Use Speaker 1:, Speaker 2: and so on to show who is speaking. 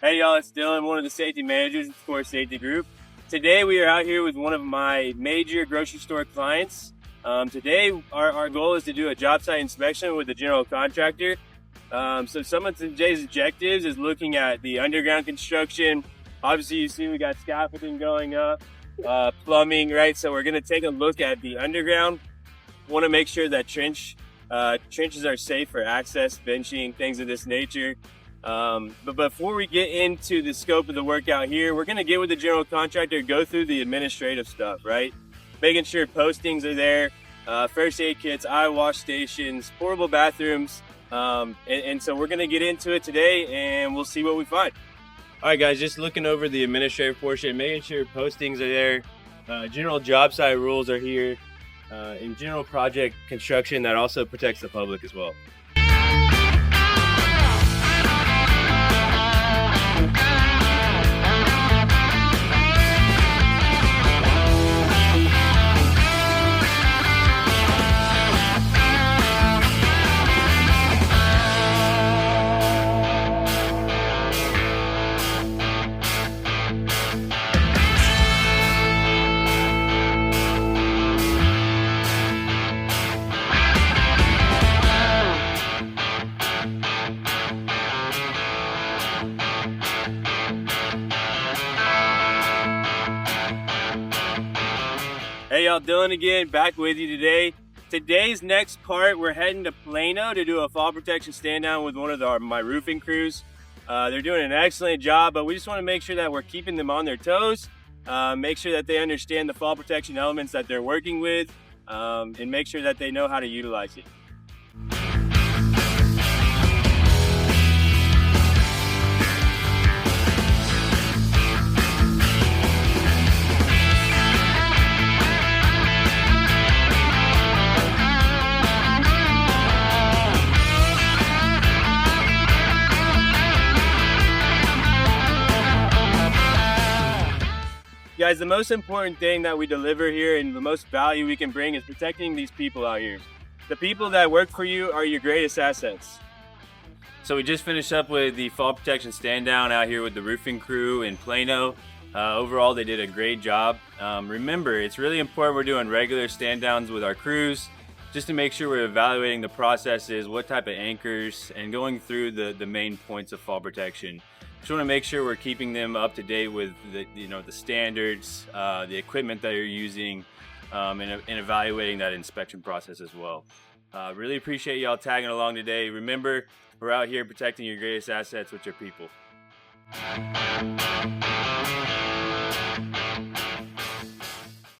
Speaker 1: Hey y'all, it's Dylan, one of the safety managers at Core Safety Group. Today we are out here with one of my major grocery store clients. Today our goal is to do a job site inspection with the general contractor. So some of today's objectives is looking at the underground construction. Obviously you see we got scaffolding going up, plumbing, right? So we're gonna take a look at the underground. Want to make sure that trenches are safe for access, benching, things of this nature. But before we get into the scope of the work out here, we're going to get with the general contractor, go through the administrative stuff, right? Making sure postings are there, first aid kits, eye wash stations, portable bathrooms. And so we're going to get into it today and we'll see what we find. All right, guys, just looking over the administrative portion, making sure postings are there, general job site rules are here, and general project construction that also protects the public as well. Hey y'all, Dylan again, back with you today. Today's next part, we're heading to Plano to do a fall protection stand down with one of my roofing crews. They're doing an excellent job, but we just want to make sure that we're keeping them on their toes, make sure that they understand the fall protection elements that they're working with, and make sure that they know how to utilize it. Guys, the most important thing that we deliver here and the most value we can bring is protecting these people out here. The people that work for you are your greatest assets. So we just finished up with the fall protection stand down out here with the roofing crew in Plano. Overall, they did a great job. Remember, it's really important we're doing regular stand downs with our crews just to make sure we're evaluating the processes, what type of anchors, and going through the main points of fall protection. Just want to make sure we're keeping them up to date with the standards, the equipment that you're using, and evaluating that inspection process as well. Really appreciate y'all tagging along today. Remember, we're out here protecting your greatest assets, which are people.